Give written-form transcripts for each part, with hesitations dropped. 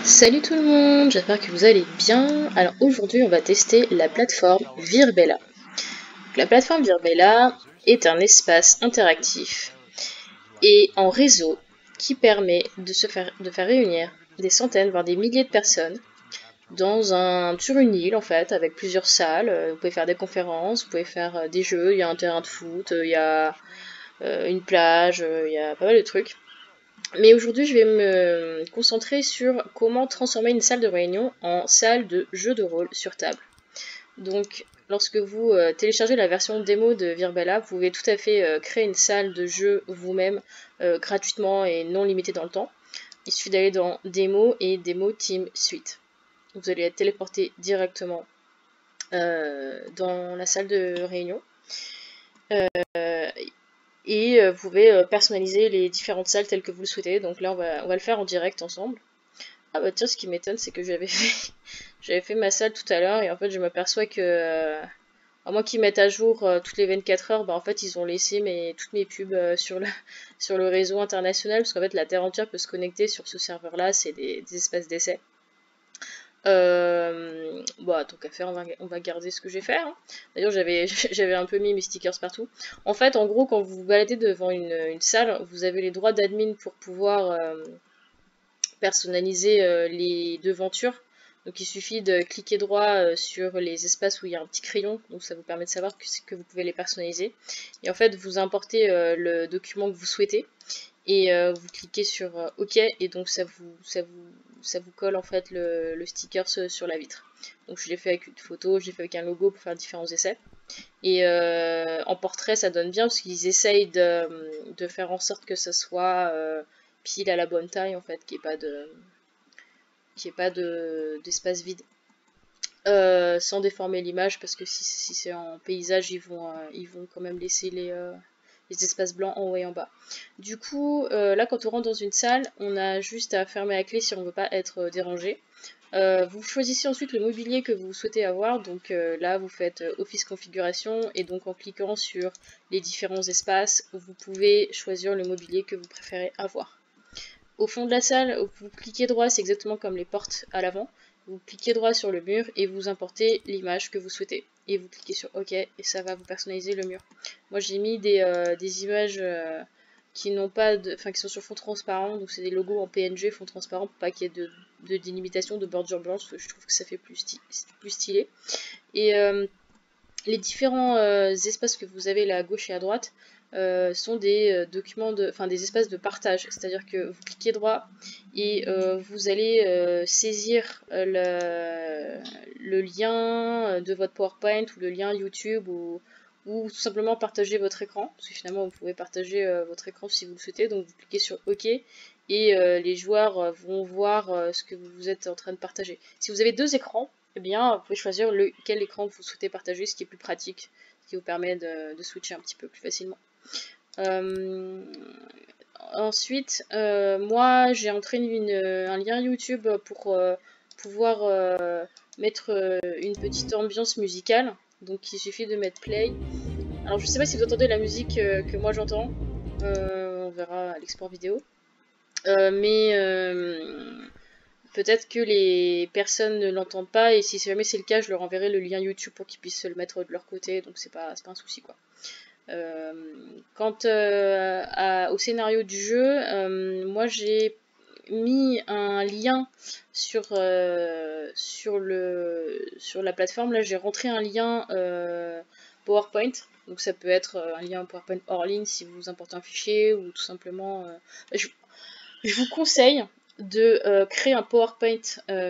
Salut tout le monde, j'espère que vous allez bien. Alors aujourd'hui on va tester la plateforme Virbela. La plateforme Virbela est un espace interactif et en réseau qui permet de faire réunir des centaines voire des milliers de personnes sur une île en fait avec plusieurs salles. Vous pouvez faire des conférences, vous pouvez faire des jeux, il y a un terrain de foot, il y a une plage, il y a pas mal de trucs. Mais aujourd'hui, je vais me concentrer sur comment transformer une salle de réunion en salle de jeu de rôle sur table. Donc, lorsque vous téléchargez la version démo de Virbela, vous pouvez tout à fait créer une salle de jeu vous-même gratuitement et non limitée dans le temps. Il suffit d'aller dans Démo et Démo Team Suite. Vous allez être téléporté directement dans la salle de réunion. Et vous pouvez personnaliser les différentes salles telles que vous le souhaitez. Donc là, on va le faire en direct ensemble. Ah bah tiens, ce qui m'étonne, c'est que j'avais fait ma salle tout à l'heure et en fait, je m'aperçois que, à moins qu'ils mettent à jour toutes les 24 heures, bah en fait, ils ont laissé toutes mes pubs sur le réseau international parce qu'en fait, la Terre entière peut se connecter sur ce serveur-là. C'est des espaces d'essai. Bah, tant qu'à faire, on va garder ce que j'ai fait. Hein. D'ailleurs, j'avais un peu mis mes stickers partout. En fait, en gros, quand vous vous baladez devant une salle, vous avez les droits d'admin pour pouvoir personnaliser les devantures. Donc, il suffit de cliquer droit sur les espaces où il y a un petit crayon. Donc, ça vous permet de savoir que vous pouvez les personnaliser. Et en fait, vous importez le document que vous souhaitez. Et vous cliquez sur OK et donc ça vous colle en fait le sticker sur la vitre. Donc je l'ai fait avec une photo, je l'ai fait avec un logo pour faire différents essais. Et en portrait ça donne bien parce qu'ils essayent de faire en sorte que ça soit pile à la bonne taille en fait, qu'il n'y ait pas d'espace vide. Sans déformer l'image parce que si c'est en paysage ils vont quand même laisser les espaces blancs en haut et en bas. Du coup, là quand on rentre dans une salle, on a juste à fermer la clé si on ne veut pas être dérangé. Vous choisissez ensuite le mobilier que vous souhaitez avoir, donc là vous faites Office Configuration et donc en cliquant sur les différents espaces, vous pouvez choisir le mobilier que vous préférez avoir. Au fond de la salle, vous cliquez droit, c'est exactement comme les portes à l'avant. Vous cliquez droit sur le mur et vous importez l'image que vous souhaitez. Et vous cliquez sur OK et ça va vous personnaliser le mur. Moi j'ai mis des images qui n'ont pas qui sont sur fond transparent, donc c'est des logos en PNG fond transparent pour pas qu'il y ait de délimitation, de bordure blanche, parce que je trouve que ça fait plus stylé. Et les différents espaces que vous avez là à gauche et à droite sont des des espaces de partage. C'est-à-dire que vous cliquez droit et vous allez saisir le lien de votre PowerPoint ou le lien YouTube ou tout simplement partager votre écran. Parce que finalement, vous pouvez partager votre écran si vous le souhaitez. Donc vous cliquez sur OK et les joueurs vont voir ce que vous êtes en train de partager. Si vous avez deux écrans, eh bien, vous pouvez choisir quel écran vous souhaitez partager, ce qui est plus pratique, ce qui vous permet de switcher un petit peu plus facilement. Ensuite, moi, j'ai entraîné un lien YouTube pour pouvoir mettre une petite ambiance musicale. Donc, il suffit de mettre play. Alors, je sais pas si vous entendez la musique que moi j'entends. On verra à l'export vidéo. Mais peut-être que les personnes ne l'entendent pas et si jamais c'est le cas, je leur enverrai le lien YouTube pour qu'ils puissent le mettre de leur côté, donc c'est pas un souci quoi. Quant au scénario du jeu, moi j'ai mis un lien sur la plateforme. Là j'ai rentré un lien PowerPoint, donc ça peut être un lien PowerPoint hors ligne si vous importez un fichier ou tout simplement. Je vous conseille de créer un PowerPoint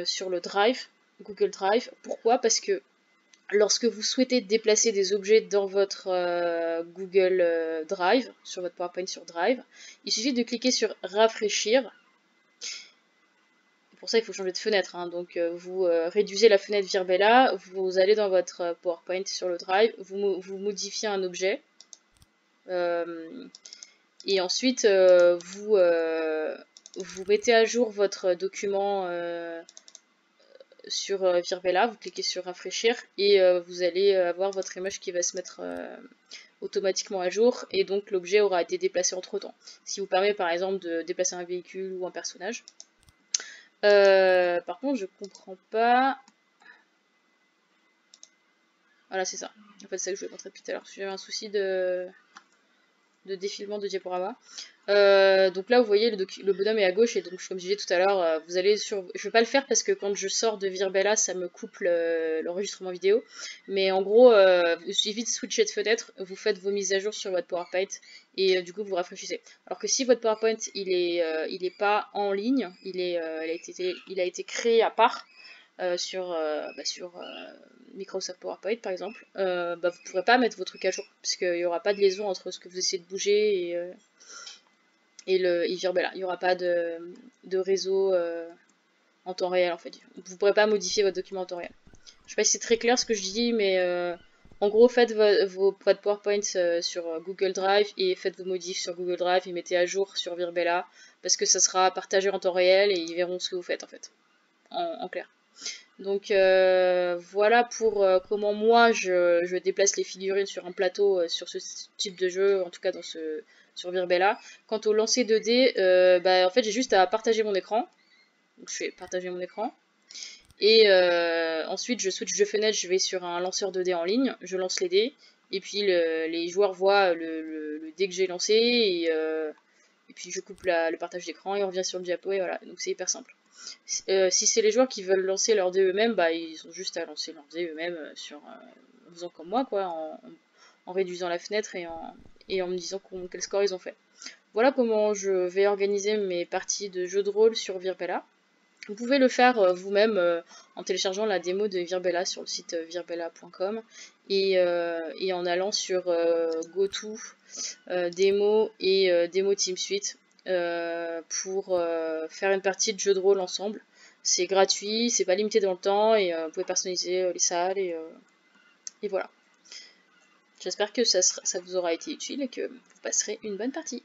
sur le Drive, Google Drive. Pourquoi? Parce que lorsque vous souhaitez déplacer des objets dans votre Google Drive, sur votre PowerPoint sur Drive, il suffit de cliquer sur rafraîchir. Pour ça, il faut changer de fenêtre. Hein. Donc, vous réduisez la fenêtre Virbela, vous allez dans votre PowerPoint sur le Drive, vous modifiez un objet. Et ensuite, vous mettez à jour votre document sur Virbela, vous cliquez sur rafraîchir et vous allez avoir votre image qui va se mettre automatiquement à jour et donc l'objet aura été déplacé entre temps. Ce qui vous permet par exemple de déplacer un véhicule ou un personnage. Par contre, je comprends pas. Voilà, c'est ça. En fait, c'est ça que je voulais montrer depuis tout à l'heure. J'ai un souci de défilement de diaporama. Donc là, vous voyez, le bonhomme est à gauche, et donc, comme je disais tout à l'heure, vous allez sur... Je vais pas le faire parce que quand je sors de Virbella, ça me coupe l'enregistrement vidéo. Mais en gros, il suffit de switcher de fenêtre, vous faites vos mises à jour sur votre PowerPoint, et du coup, vous rafraîchissez. Alors que si votre PowerPoint, il est pas en ligne, il a été créé à part, sur Microsoft PowerPoint par exemple, vous ne pourrez pas mettre vos trucs à jour, puisqu'il n'y aura pas de liaison entre ce que vous essayez de bouger et Virbella. Il n'y aura pas de réseau en temps réel en fait. Vous ne pourrez pas modifier votre document en temps réel. Je sais pas si c'est très clair ce que je dis, mais en gros, faites votre PowerPoint sur Google Drive et faites vos modifs sur Google Drive et mettez à jour sur Virbella, parce que ça sera partagé en temps réel et ils verront ce que vous faites en fait, en clair. Donc voilà pour comment moi je déplace les figurines sur un plateau sur ce type de jeu, en tout cas sur Virbella. Quant au lancer 2D, en fait j'ai juste à partager mon écran. Donc je fais partager mon écran. Et ensuite je switch de fenêtre, je vais sur un lanceur 2D en ligne, je lance les dés. Et puis les joueurs voient le dé que j'ai lancé, et puis je coupe le partage d'écran et on revient sur le diapo, et voilà, donc c'est hyper simple. Si c'est les joueurs qui veulent lancer leur dé eux-mêmes, ils ont juste à lancer leur dé eux-mêmes en faisant comme moi, quoi, en réduisant la fenêtre et en me disant quel score ils ont fait. Voilà comment je vais organiser mes parties de jeux de rôle sur Virbella. Vous pouvez le faire vous-même en téléchargeant la démo de Virbella sur le site virbella.com et en allant sur GoTo, démo et démo Team Suite pour faire une partie de jeu de rôle ensemble. C'est gratuit, c'est pas limité dans le temps, et vous pouvez personnaliser les salles, et voilà. J'espère que ça vous aura été utile et que vous passerez une bonne partie.